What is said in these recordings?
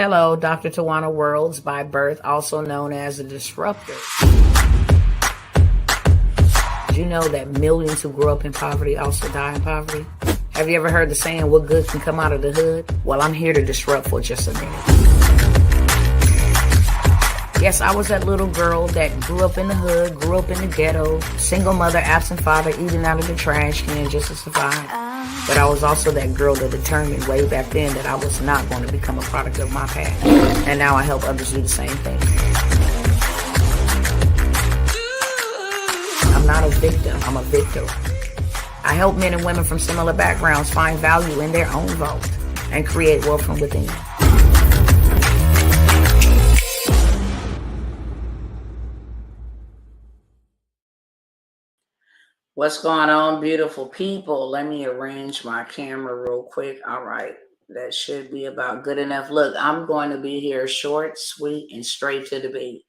Hello, Dr. Tawanna Worlds by birth, also known as a disruptor. Did you know that millions who grow up in poverty also die in poverty? Have you ever heard the saying, what good can come out of the hood? Well, I'm here to disrupt for just a minute. Yes, I was that little girl that grew up in the hood, grew up in the ghetto, single mother, absent father, eating out of the trash can just to survive. But I was also that girl that determined way back then that I was not going to become a product of my past. And now I help others do the same thing. I'm not a victim, I'm a victor. I help men and women from similar backgrounds find value in their own vault and create wealth from within. What's going on, beautiful people? Let me arrange my camera real quick. All right, that should be about good enough. Look, I'm going to be here short, sweet, and straight to the beat.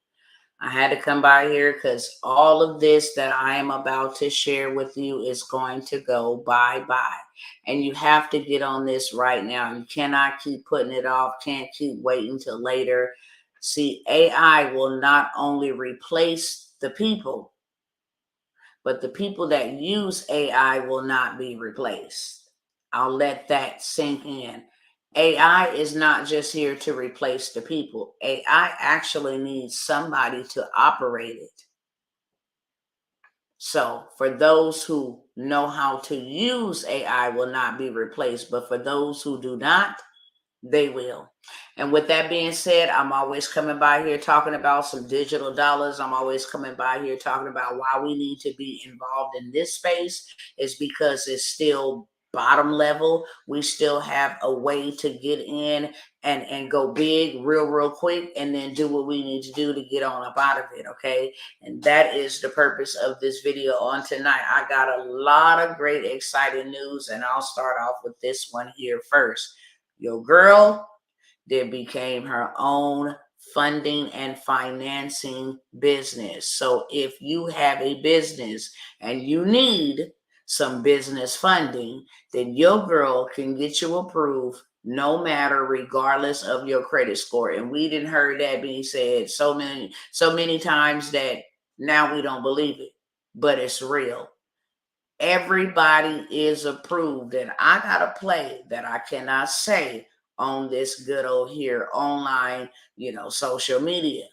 I had to come by here because all of this that I am about to share with you is going to go bye-bye. And you have to get on this right now. You cannot keep putting it off, can't keep waiting till later. See, AI will not only replace the people, but the people that use AI will not be replaced. I'll let that sink in. AI is not just here to replace the people. AI actually needs somebody to operate it. So for those who know how to use AI will not be replaced, but for those who do not, they will. And with that being said, I'm always coming by here talking about some digital dollars. I'm always coming by here talking about why we need to be involved in this space is because it's still bottom level. We still have a way to get in and go big real quick and then do what we need to do to get on up out of it, okay? And that is the purpose of this video on tonight. I got a lot of great exciting news, and I'll start off with this one here first. Your girl that became her own funding and financing business. So if you have a business and you need some business funding, then your girl can get you approved no matter, regardless of your credit score. And we didn't heard that being said so many times that now we don't believe it, but it's real. Everybody is approved, and I got a play that I cannot say on this good old here online, social media.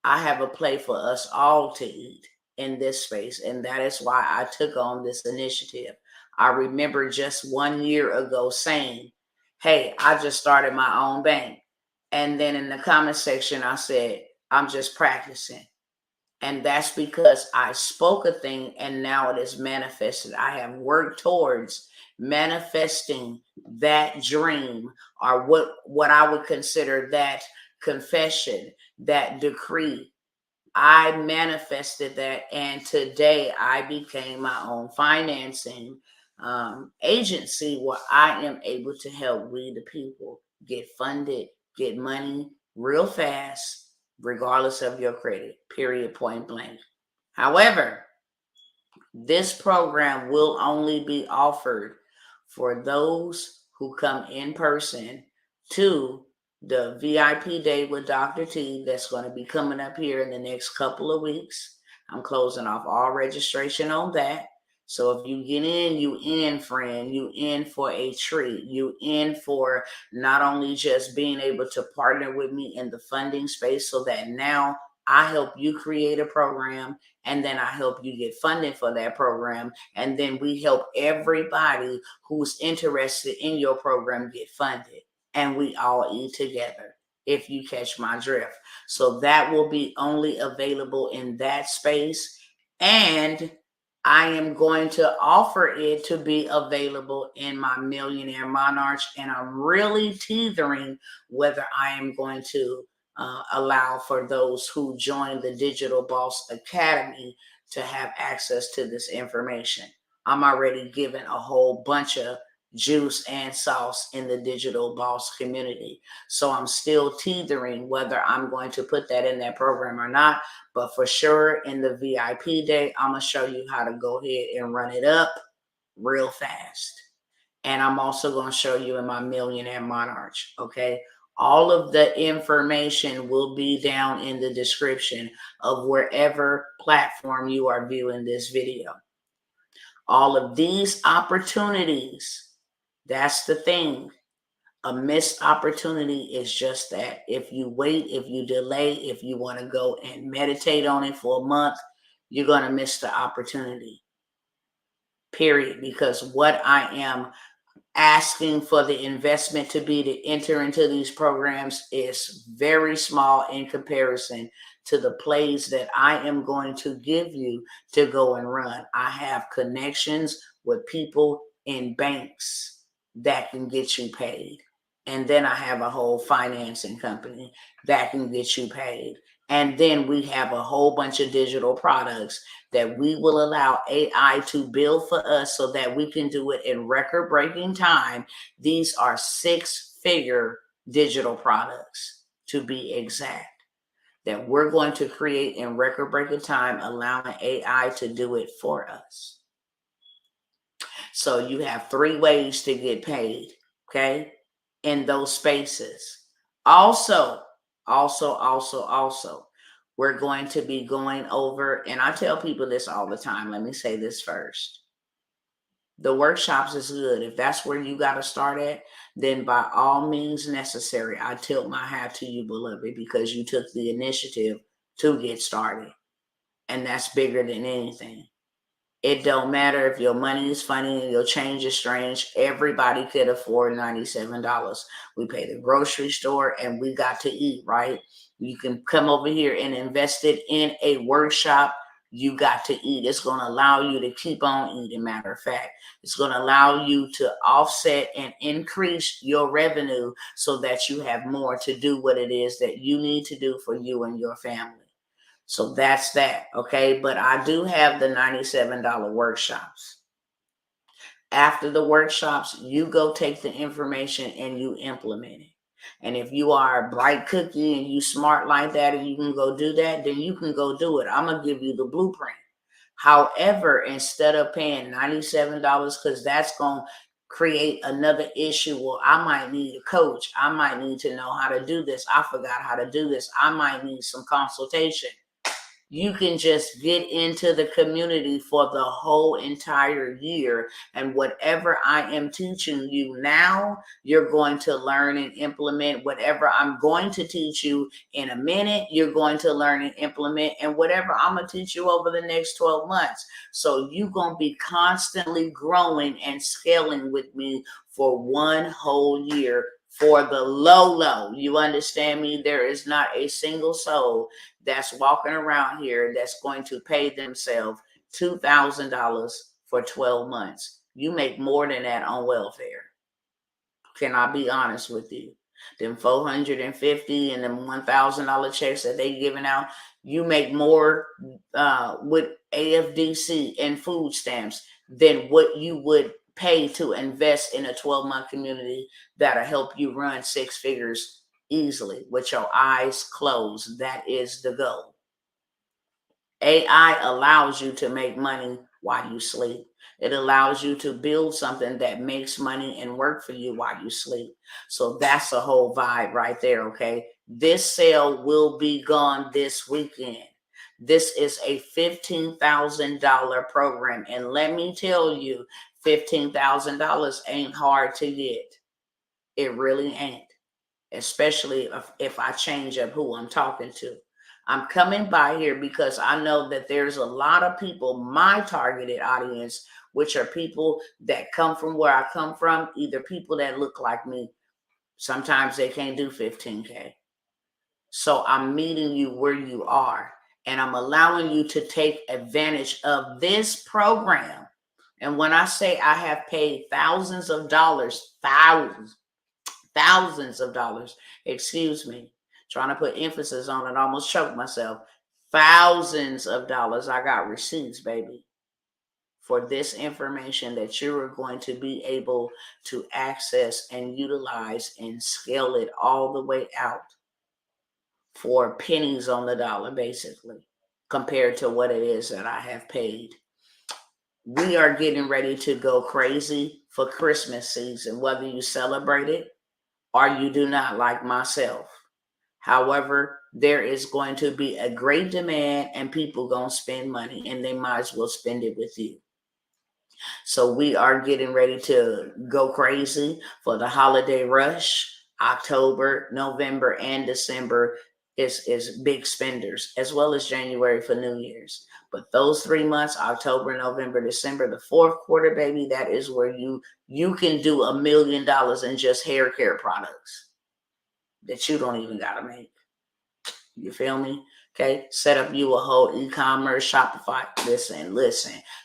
I have a play for us all to eat in this space, and that is why I took on this initiative. I remember just 1 year ago saying, hey, I just started my own bank. And then in the comment section, I said, I'm just practicing. And that's because I spoke a thing and now it is manifested. I have worked towards manifesting that dream, or what I would consider that confession, that decree. I manifested that, and today I became my own financing agency where I am able to help we the people get funded, get money real fast, regardless of your credit, period, point blank. However, this program will only be offered for those who come in person to the VIP day with Dr. T that's going to be coming up here in the next couple of weeks. I'm closing off all registration on that. So if you get in, you in, friend. You in for a treat. You in for not only just being able to partner with me in the funding space so that now I help you create a program, and then I help you get funding for that program. And then we help everybody who's interested in your program get funded. And we all eat together, if you catch my drift. So that will be only available in that space. And I am going to offer it to be available in my Millionaire Monarch. And I'm really teetering whether I am going to allow for those who join the Digital Bawse Academy to have access to this information. I'm already given a whole bunch of juice and sauce in the Digital Bawse community. So I'm still teetering whether I'm going to put that in that program or not. But for sure, in the VIP day, I'm going to show you how to go ahead and run it up real fast. And I'm also going to show you in my Millionaire Monarch, okay? All of the information will be down in the description of wherever platform you are viewing this video. All of these opportunities, that's the thing. A missed opportunity is just that. If you wait, if you delay, if you want to go and meditate on it for a month, you're going to miss the opportunity. Period. Because what I am asking for the investment to be to enter into these programs is very small in comparison to the plays that I am going to give you to go and run. I have connections with people in banks that can get you paid. And then I have a whole financing company that can get you paid. And then we have a whole bunch of digital products that we will allow AI to build for us so that we can do it in record-breaking time. These are 6-figure digital products, to be exact, that we're going to create in record-breaking time, allowing AI to do it for us. So you have 3 ways to get paid, okay, in those spaces. Also, we're going to be going over, and I tell people this all the time. Let me say this first. The workshops is good. If that's where you got to start at, then by all means necessary, I tilt my hat to you, beloved, because you took the initiative to get started. And that's bigger than anything. It don't matter if your money is funny and your change is strange. Everybody could afford $97. We pay the grocery store and we got to eat, right? You can come over here and invest it in a workshop. You got to eat. It's going to allow you to keep on eating. Matter of fact, it's going to allow you to offset and increase your revenue so that you have more to do what it is that you need to do for you and your family. So that's that, okay? But I do have the $97 workshops. After the workshops, you go take the information and you implement it. And if you are a bright cookie and you smart like that and you can go do that, then you can go do it. I'm going to give you the blueprint. However, instead of paying $97, because that's going to create another issue. Well, I might need a coach. I might need to know how to do this. I forgot how to do this. I might need some consultation. You can just get into the community for the whole entire year. And whatever I am teaching you now, you're going to learn and implement. Whatever I'm going to teach you in a minute, you're going to learn and implement. And whatever I'm going to teach you over the next 12 months. So you're going to be constantly growing and scaling with me for one whole year. For the low, you understand me? There is not a single soul that's walking around here that's going to pay themselves $2,000 for 12 months. You make more than that on welfare. Can I be honest with you? Them $450 and them $1,000 checks that they giving out, you make more with AFDC and food stamps than what you would pay to invest in a 12-month community that'll help you run 6 figures easily with your eyes closed. That is the goal. AI allows you to make money while you sleep. It allows you to build something that makes money and work for you while you sleep. So that's a whole vibe right there, okay? This sale will be gone this weekend. This is a $15,000 program. And let me tell you, $15,000 ain't hard to get. It really ain't. Especially if I change up who I'm talking to. I'm coming by here because I know that there's a lot of people, my targeted audience, which are people that come from where I come from, either people that look like me. Sometimes they can't do 15K. So I'm meeting you where you are, and I'm allowing you to take advantage of this program. And when I say I have paid thousands of dollars, thousands of dollars, excuse me, trying to put emphasis on it, almost choked myself. Thousands of dollars. I got receipts, baby, for this information that you are going to be able to access and utilize and scale it all the way out for pennies on the dollar, basically, compared to what it is that I have paid. We are getting ready to go crazy for Christmas season, whether you celebrate it or you do not like myself. However, there is going to be a great demand and people going to spend money, and they might as well spend it with you. So we are getting ready to go crazy for the holiday rush. October, November, and December is big spenders, as well as January for New Year's. But those 3 months, October, November, December, the fourth quarter, baby, that is where you can do $1 million in just hair care products that you don't even gotta make. You feel me? Okay, set up you a whole e-commerce Shopify. Listen,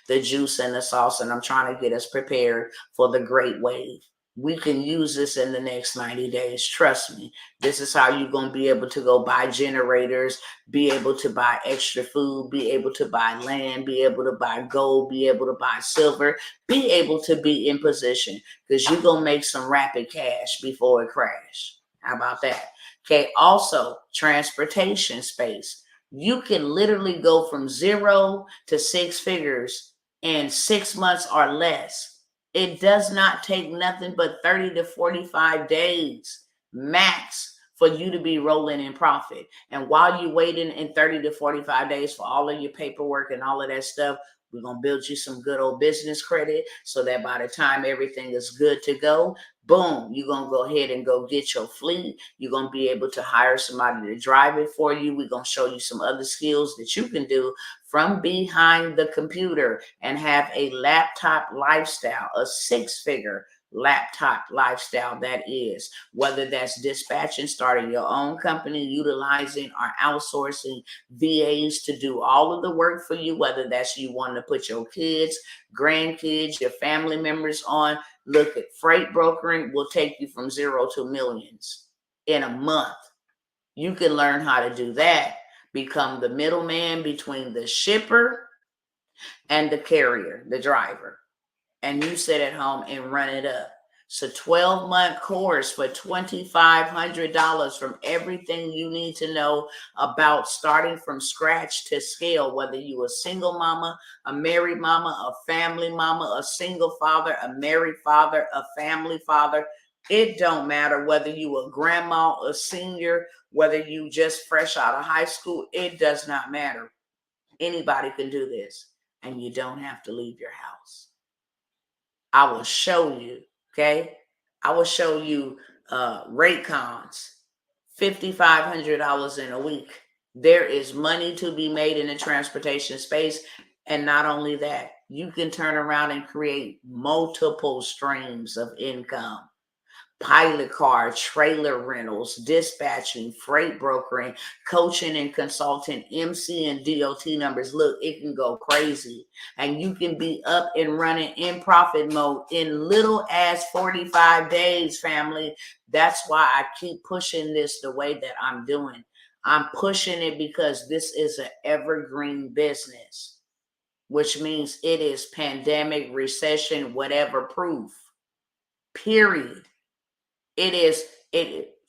the juice and the sauce, and I'm trying to get us prepared for the great wave. We can use this in the next 90 days. Trust me. This is how you're going to be able to go buy generators, be able to buy extra food, be able to buy land, be able to buy gold, be able to buy silver, be able to be in position, because you're going to make some rapid cash before it crash. How about that? Okay, also transportation space. You can literally go from 0 to 6 figures in 6 months or less. It does not take nothing but 30 to 45 days max for you to be rolling in profit. And while you're waiting in 30 to 45 days for all of your paperwork and all of that stuff, we're going to build you some good old business credit so that by the time everything is good to go, boom, you're going to go ahead and go get your fleet. You're going to be able to hire somebody to drive it for you. We're going to show you some other skills that you can do from behind the computer and have a laptop lifestyle, a 6-figure laptop lifestyle, that is, whether that's dispatching, starting your own company, utilizing or outsourcing VAs to do all of the work for you, whether that's you wanting to put your kids, grandkids, your family members on. Look, at freight brokering will take you from 0 to millions in a month. You can learn how to do that. Become the middleman between the shipper and the carrier, the driver. And you sit at home and run it up. It's a 12-month course for $2,500 from everything you need to know about starting from scratch to scale, whether you a single mama, a married mama, a family mama, a single father, a married father, a family father. It don't matter whether you a grandma, a senior, whether you just fresh out of high school. It does not matter. Anybody can do this, and you don't have to leave your house. I will show you, okay? I will show you rate cons, $5,500 in a week. There is money to be made in the transportation space. And not only that, you can turn around and create multiple streams of income. Pilot car, trailer rentals, dispatching, freight brokering, coaching and consulting, MC and DOT numbers. Look, it can go crazy. And you can be up and running in profit mode in little as 45 days, family. That's why I keep pushing this the way that I'm doing. I'm pushing it because this is an evergreen business, which means it is pandemic, recession, whatever proof, period.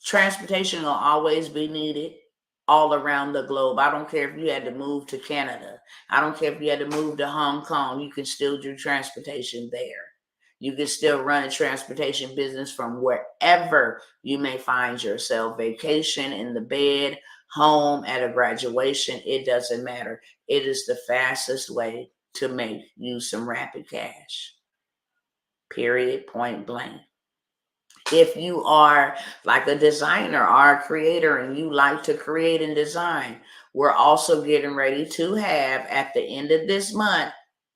Transportation will always be needed all around the globe. I don't care if you had to move to Canada. I don't care if you had to move to Hong Kong. You can still do transportation there. You can still run a transportation business from wherever you may find yourself. Vacation, in the bed, home, at a graduation. It doesn't matter. It is the fastest way to make you some rapid cash. Period. Point blank. If you are like a designer or a creator and you like to create and design, we're also getting ready to have at the end of this month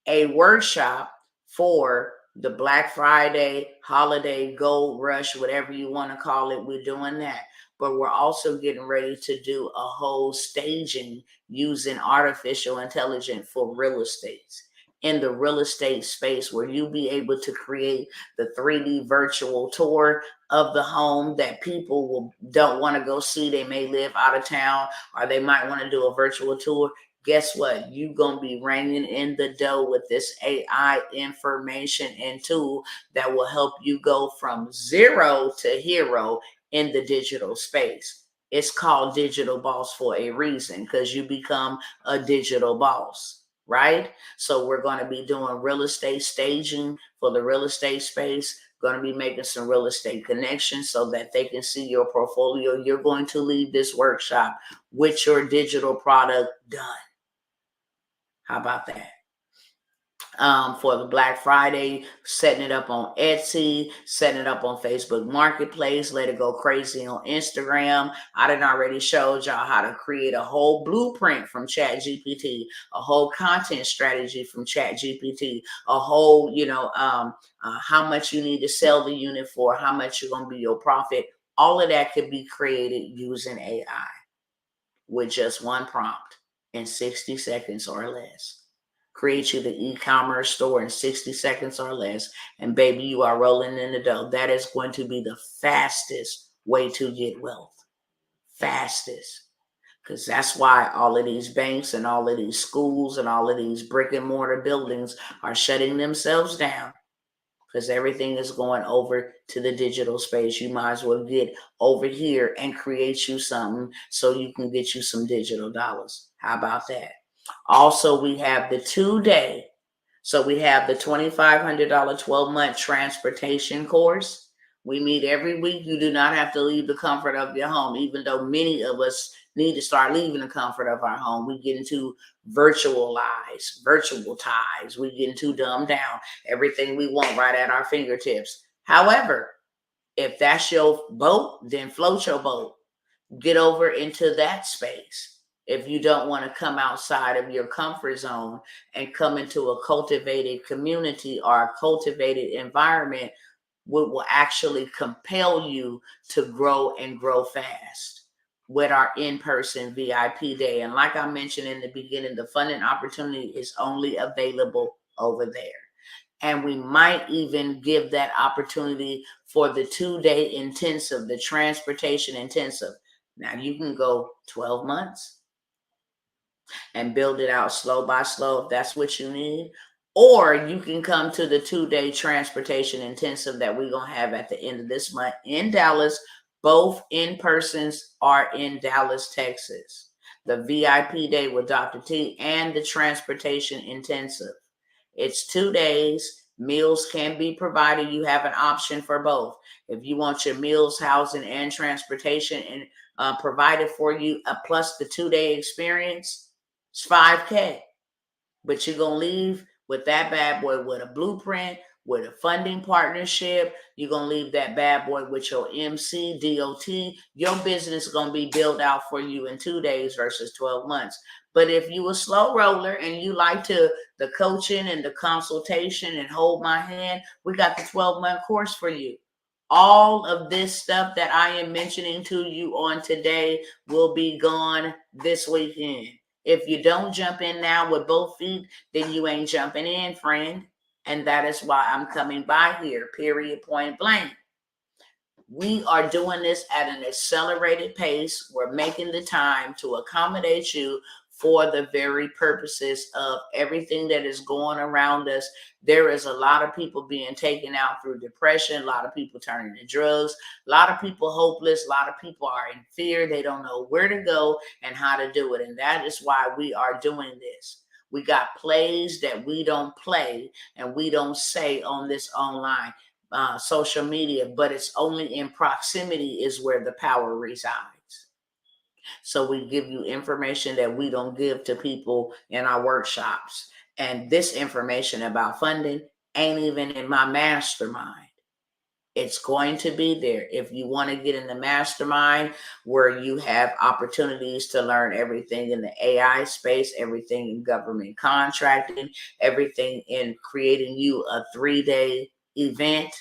a workshop for the Black Friday holiday gold rush, whatever you want to call it. We're doing that. But we're also getting ready to do a whole staging using artificial intelligence for real estate. In the real estate space, where you'll be able to create the 3D virtual tour of the home that people don't want to go see. They may live out of town, or they might want to do a virtual tour. Guess what? You're going to be ringing in the dough with this AI information and tool that will help you go from 0 to hero in the digital space. It's called Digital Bawse for a reason, because you become a digital boss. right? So we're going to be doing real estate staging for the real estate space, going to be making some real estate connections so that they can see your portfolio. You're going to leave this workshop with your digital product done. How about that? For the Black Friday, setting it up on Etsy, setting it up on Facebook Marketplace, let it go crazy on Instagram. I done already showed y'all how to create a whole blueprint from ChatGPT, a whole content strategy from ChatGPT, a whole, how much you need to sell the unit for, how much you're going to be your profit. All of that could be created using AI with just one prompt in 60 seconds or less. Create you the e-commerce store in 60 seconds or less, and baby, you are rolling in the dough. That is going to be the fastest way to get wealth. Fastest. Because that's why all of these banks and all of these schools and all of these brick and mortar buildings are shutting themselves down, because everything is going over to the digital space. You might as well get over here and create you something so you can get you some digital dollars. How about that? Also, we have the 2-day. So we have the $2,500 12-month transportation course. We meet every week. You do not have to leave the comfort of your home, even though many of us need to start leaving the comfort of our home. We get into virtual ties. We get into dumbed down. Everything we want right at our fingertips. However, if that's your boat, then float your boat. Get over into that space. If you don't want to come outside of your comfort zone and come into a cultivated community or a cultivated environment, what will actually compel you to grow and grow fast with our in-person VIP day. And like I mentioned in the beginning, the funding opportunity is only available over there. And we might even give that opportunity for the 2-day intensive, the transportation intensive. Now you can go 12 months and build it out slow by slow if that's what you need. Or you can come to the 2-day transportation intensive that we're going to have at the end of this month in Dallas. Both in-persons are in Dallas, Texas. The VIP day with Dr. T and the transportation intensive. It's 2 days. Meals can be provided. You have an option for both. If you want your meals, housing, and transportation and provided for you, plus the 2-day experience, it's $5K. But you're going to leave with that bad boy with a blueprint, with a funding partnership. You're going to leave that bad boy with your MC, DOT. Your business is going to be built out for you in 2 days versus 12 months. But if you a slow roller and you like the coaching and the consultation and hold my hand, we got the 12-month course for you. All of this stuff that I am mentioning to you on today will be gone this weekend. If you don't jump in now with both feet, then you ain't jumping in, friend. And that is why I'm coming by here, period, point blank. We are doing this at an accelerated pace. We're making the time to accommodate you for the very purposes of everything that is going around us. There is a lot of people being taken out through depression, a lot of people turning to drugs, a lot of people hopeless, a lot of people are in fear. They don't know where to go and how to do it. And that is why we are doing this. We got plays that we don't play and we don't say on this online social media, but it's only in proximity is where the power resides. So we give you information that we don't give to people in our workshops. And this information about funding ain't even in my mastermind. It's going to be there. If you want to get in the mastermind where you have opportunities to learn everything in the AI space, everything in government contracting, everything in creating you a 3-day event,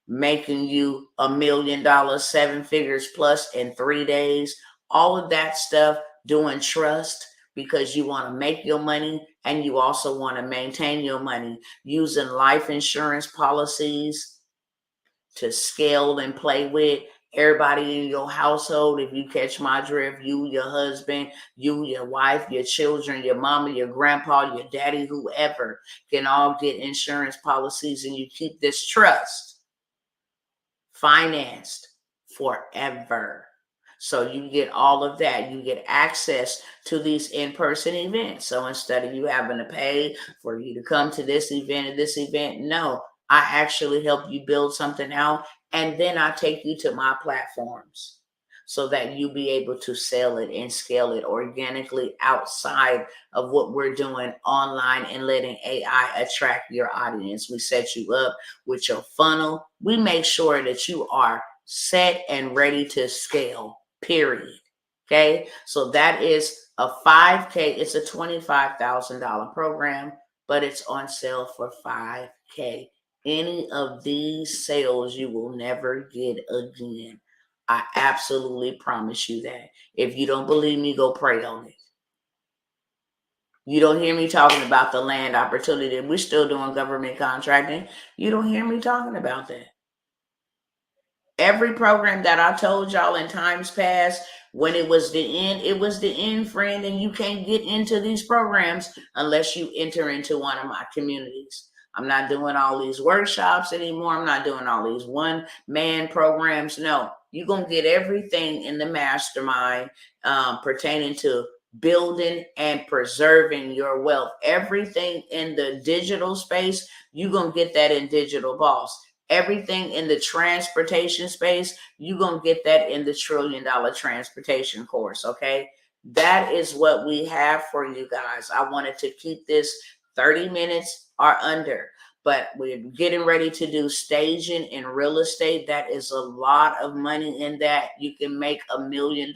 making you $1 million, 7 figures plus in 3 days, all of that stuff, doing trust because you want to make your money and you also want to maintain your money, using life insurance policies to scale and play with everybody in your household. If you catch my drift, you, your husband, you, your wife, your children, your mama, your grandpa, your daddy, whoever can all get insurance policies, and you keep this trust financed forever. So you get all of that. You get access to these in-person events. So instead of you having to pay for you to come to this event and this event, no, I actually help you build something out, and then I take you to my platforms so that you be able to sell it and scale it organically outside of what we're doing online and letting AI attract your audience. We set you up with your funnel. We make sure that you are set and ready to scale, period. Okay, so that is a 5K. It's a $25,000 program, but it's on sale for 5K. Any of these sales you will never get again. I absolutely promise you that. If you don't believe me, go pray on it. You don't hear me talking about the land opportunity. We're still doing government contracting. You don't hear me talking about that. Every program that I told y'all in times past, when it was the end, friend, and you can't get into these programs unless you enter into one of my communities. I'm not doing all these workshops anymore. I'm not doing all these one-man programs. No, you're going to get everything in the mastermind pertaining to building and preserving your wealth. Everything in the digital space, you're going to get that in Digital Bawse. Everything in the transportation space, you're going to get that in the $1 trillion transportation course, okay? That is what we have for you guys. I wanted to keep this 30 minutes or under, but we're getting ready to do staging in real estate. That is a lot of money in that. You can make $1 million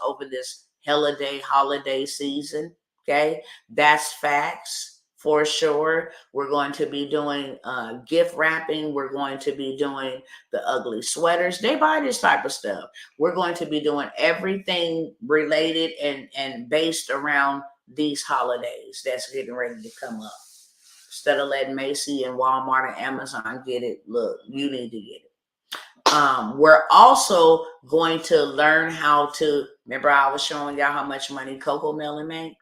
over this holiday season, okay? That's facts. For sure. We're going to be doing gift wrapping. We're going to be doing the ugly sweaters. They buy this type of stuff. We're going to be doing everything related and based around these holidays that's getting ready to come up. Instead of letting Macy and Walmart and Amazon get it, look, you need to get it. We're also going to learn how to, remember I was showing y'all how much money Coco Melon made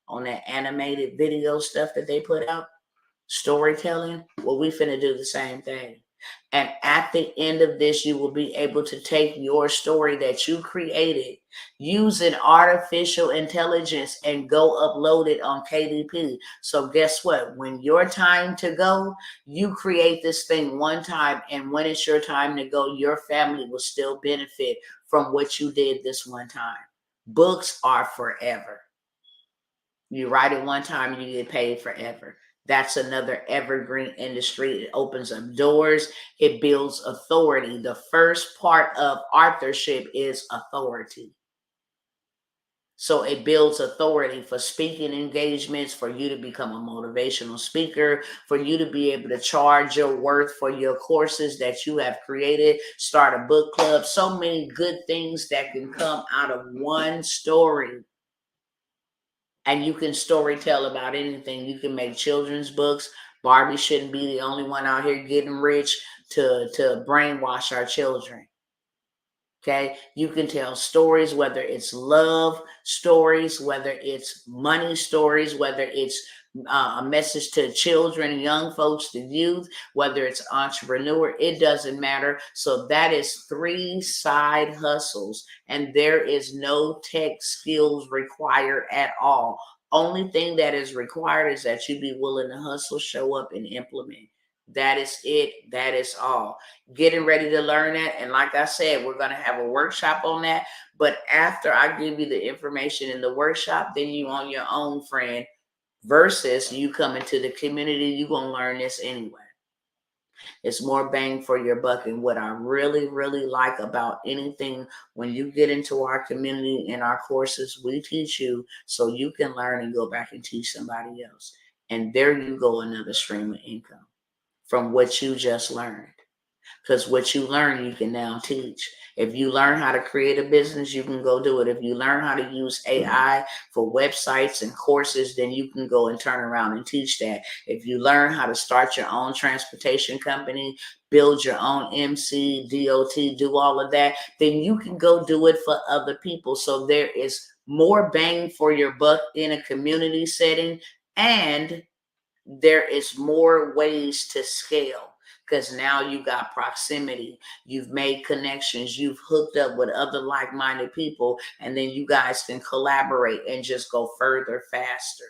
on that animated video stuff that they put out, storytelling. Well, we finna do the same thing. And at the end of this, you will be able to take your story that you created using artificial intelligence and go upload it on KDP. So guess what? When your time to go, you create this thing one time, and when it's your time to go, your family will still benefit from what you did this one time. Books are forever. You write it one time, you get paid forever. That's another evergreen industry. It opens up doors. It builds authority. The first part of authorship is authority. So it builds authority for speaking engagements, for you to become a motivational speaker, for you to be able to charge your worth for your courses that you have created, start a book club. So many good things that can come out of one story. And you can story tell about anything. You can make children's books. Barbie shouldn't be the only one out here getting rich to brainwash our children. Okay, you can tell stories, whether it's love stories, whether it's money stories, whether it's a message to children, young folks, the youth, whether it's entrepreneur, it doesn't matter. So that is 3 side hustles, and there is no tech skills required at all. Only thing that is required is that you be willing to hustle, show up, and implement. That is it. That is all. Getting ready to learn that. And like I said, we're going to have a workshop on that. But after I give you the information in the workshop, then you on your own, friend, versus you coming to the community. You're going to learn this anyway. It's more bang for your buck. And what I really, really like about anything, when you get into our community and our courses, we teach you so you can learn and go back and teach somebody else. And there you go, another stream of income from what you just learned. Because what you learn, you can now teach. If you learn how to create a business, you can go do it. If you learn how to use AI for websites and courses, then you can go and turn around and teach that. If you learn how to start your own transportation company, build your own MC, DOT, do all of that, then you can go do it for other people. So there is more bang for your buck in a community setting, and there is more ways to scale. because now you got proximity, you've made connections, you've hooked up with other like-minded people, and then you guys can collaborate and just go further faster.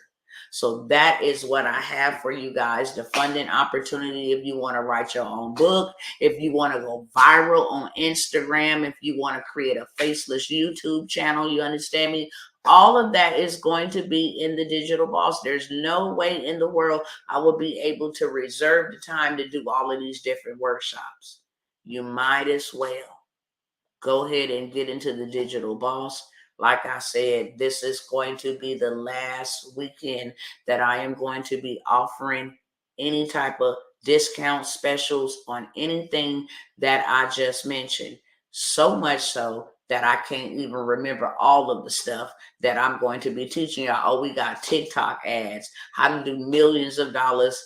So that is what I have for you guys, the funding opportunity. If you want to write your own book, if you want to go viral on Instagram, if you want to create a faceless YouTube channel, you understand me? All of that is going to be in the Digital Bawse. There's no way in the world I will be able to reserve the time to do all of these different workshops. You might as well go ahead and get into the Digital Bawse. Like I said, this is going to be the last weekend that I am going to be offering any type of discount specials on anything that I just mentioned. So much so that I can't even remember all of the stuff that I'm going to be teaching y'all. Oh, we got TikTok ads, how to do millions of dollars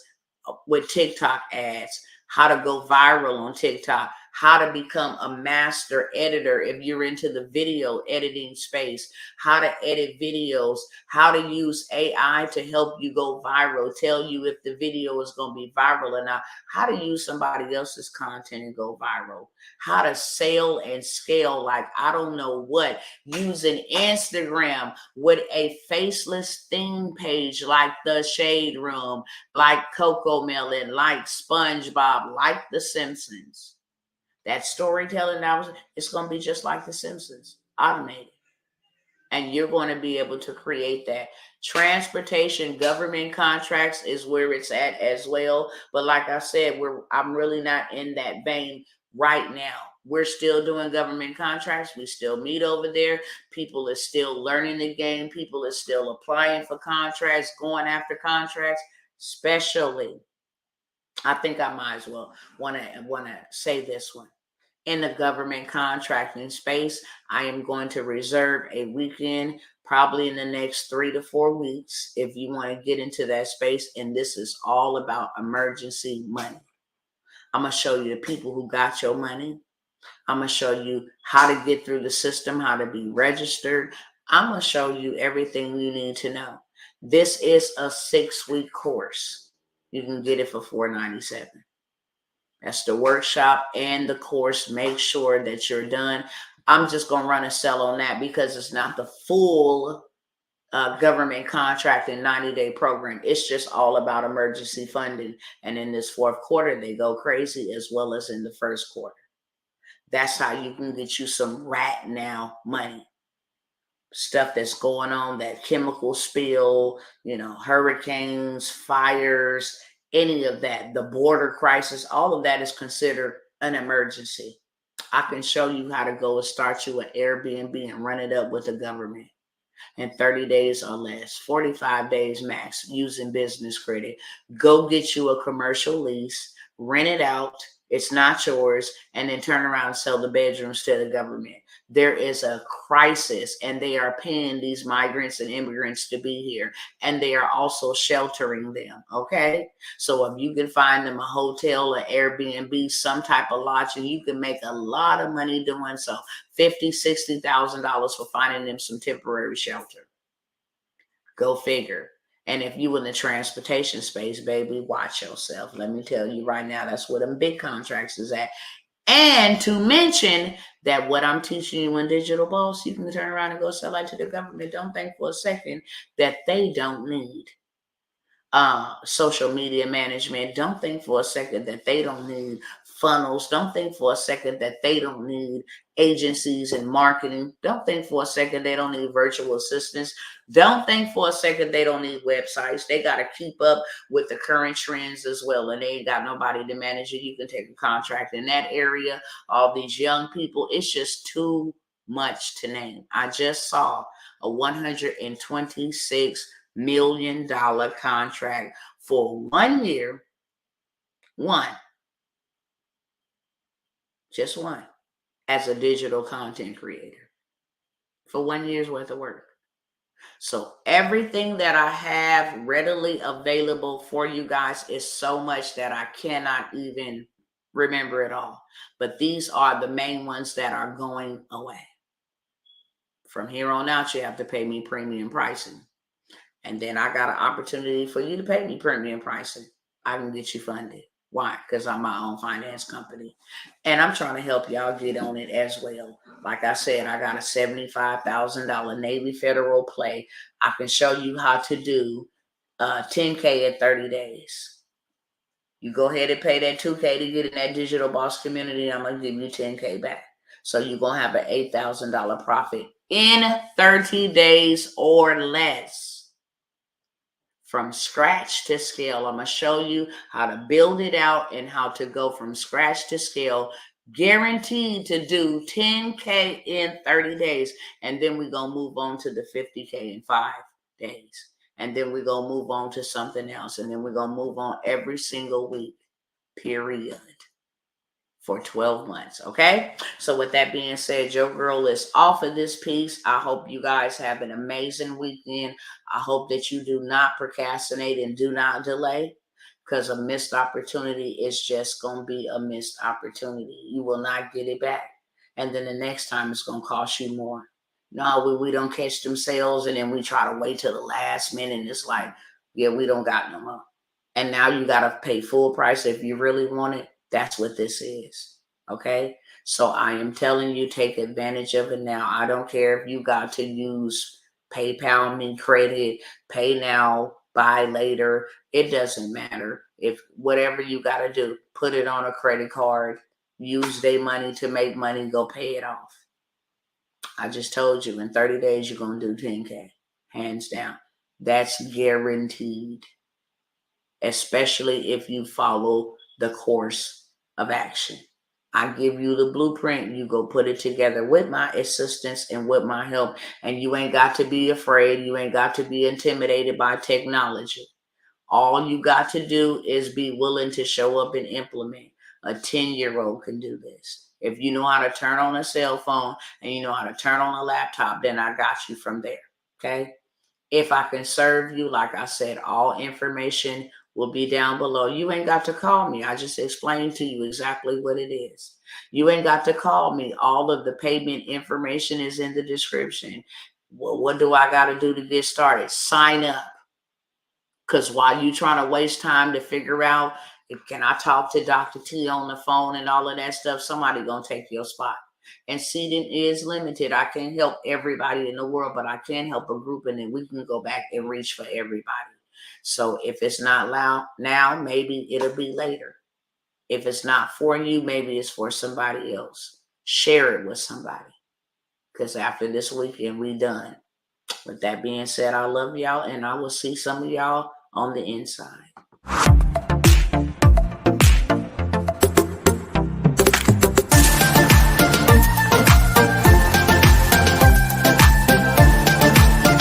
with TikTok ads, how to go viral on TikTok, how to become a master editor if you're into the video editing space, how to edit videos, how to use AI to help you go viral, tell you if the video is going to be viral or not, how to use somebody else's content and go viral, how to sell and scale like I don't know what, using Instagram with a faceless theme page like The Shade Room, like Coco Melon, like SpongeBob, like The Simpsons. That storytelling it's going to be just like The Simpsons, automated. And you're going to be able to create that. Transportation, government contracts is where it's at as well. But like I said, I'm really not in that vein right now. We're still doing government contracts. We still meet over there. People are still learning the game. People are still applying for contracts, going after contracts, especially. I think I might as well want to say this one. In the government contracting space, I am going to reserve a weekend probably in the next 3 to 4 weeks if you want to get into that space. And this is all about emergency money. I'm going to show you the people who got your money. I'm going to show you how to get through the system, how to be registered. I'm going to show you everything you need to know. This is a 6-week course. You can get it for $497. That's the workshop and the course. Make sure that you're done. I'm just going to run a sell on that because it's not the full government contract and 90-day program. It's just all about emergency funding. And in this fourth quarter, they go crazy, as well as in the first quarter. That's how you can get you some right now money. Stuff that's going on, that chemical spill, hurricanes, fires, any of that, the border crisis, all of that is considered an emergency. I can show you how to go and start you an Airbnb and run it up with the government in 30 days or less, 45 days max, using business credit. Go get you a commercial lease, rent it out. It's not yours, and then turn around and sell the bedrooms to the government. There is a crisis, and they are paying these migrants and immigrants to be here, and they are also sheltering them, okay? So if you can find them a hotel, an Airbnb, some type of lodging, you can make a lot of money doing so. $50,000, $60,000 for finding them some temporary shelter. Go figure. And if you in the transportation space, baby, watch yourself. Let me tell you right now, that's where them big contracts is at. And to mention that what I'm teaching you in Digital Bawse, you can turn around and go sell that to the government. Don't think for a second that they don't need social media management. Don't think for a second that they don't need funnels. Don't think for a second that they don't need agencies and marketing. Don't think for a second they don't need virtual assistants. Don't think for a second they don't need websites. They got to keep up with the current trends as well, and they ain't got nobody to manage it. You can take a contract in that area. All these young people, it's just too much to name. I just saw a $126 million contract for 1 year. Just one, as a digital content creator for 1 year's worth of work. So everything that I have readily available for you guys is so much that I cannot even remember it all. But these are the main ones that are going away. From here on out, you have to pay me premium pricing. And then I got an opportunity for you to pay me premium pricing. I can get you funded. Why? Because I'm my own finance company. And I'm trying to help y'all get on it as well. Like I said, I got a $75,000 Navy Federal play. I can show you how to do 10K in 30 days. You go ahead and pay that 2K to get in that Digital Bawse community. I'm going to give you 10K back. So you're going to have an $8,000 profit in 30 days or less. From scratch to scale. I'm going to show you how to build it out and how to go from scratch to scale. Guaranteed to do 10K in 30 days. And then we're going to move on to the 50K in 5 days. And then we're going to move on to something else. And then we're going to move on every single week, period, for 12 months. Okay. So with that being said, your girl is off of this piece. I hope you guys have an amazing weekend. I hope that you do not procrastinate and do not delay, because a missed opportunity is just going to be a missed opportunity. You will not get it back. And then the next time it's going to cost you more. No, we don't catch them sales and then we try to wait till the last minute. And it's like, yeah, we don't got no more. And now you got to pay full price if you really want it. That's what this is. Okay. So I am telling you, take advantage of it now. I don't care if you got to use PayPal, me credit, pay now, buy later. It doesn't matter. If whatever you got to do, put it on a credit card, use their money to make money, go pay it off. I just told you in 30 days, you're going to do 10K, hands down. That's guaranteed, especially if you follow the course of action. I give you the blueprint. You go put it together with my assistance and with my help. And you ain't got to be afraid. You ain't got to be intimidated by technology. All you got to do is be willing to show up and implement. A 10-year-old can do this. If you know how to turn on a cell phone and you know how to turn on a laptop, then I got you from there. Okay? If I can serve you, like I said, all information will be down below. You ain't got to call me. I just explained to you exactly what it is. You ain't got to call me. All of the payment information is in the description. Well, what do I got to do to get started? Sign up. Because while you trying to waste time to figure out, can I talk to Dr. T on the phone and all of that stuff, somebody going to take your spot. And seating is limited. I can't help everybody in the world, but I can help a group, and then we can go back and reach for everybody. So if it's not loud now, maybe it'll be later. If it's not for you, maybe it's for somebody else. Share it with somebody. Because after this weekend, we done. With that being said, I love y'all, and I will see some of y'all on the inside.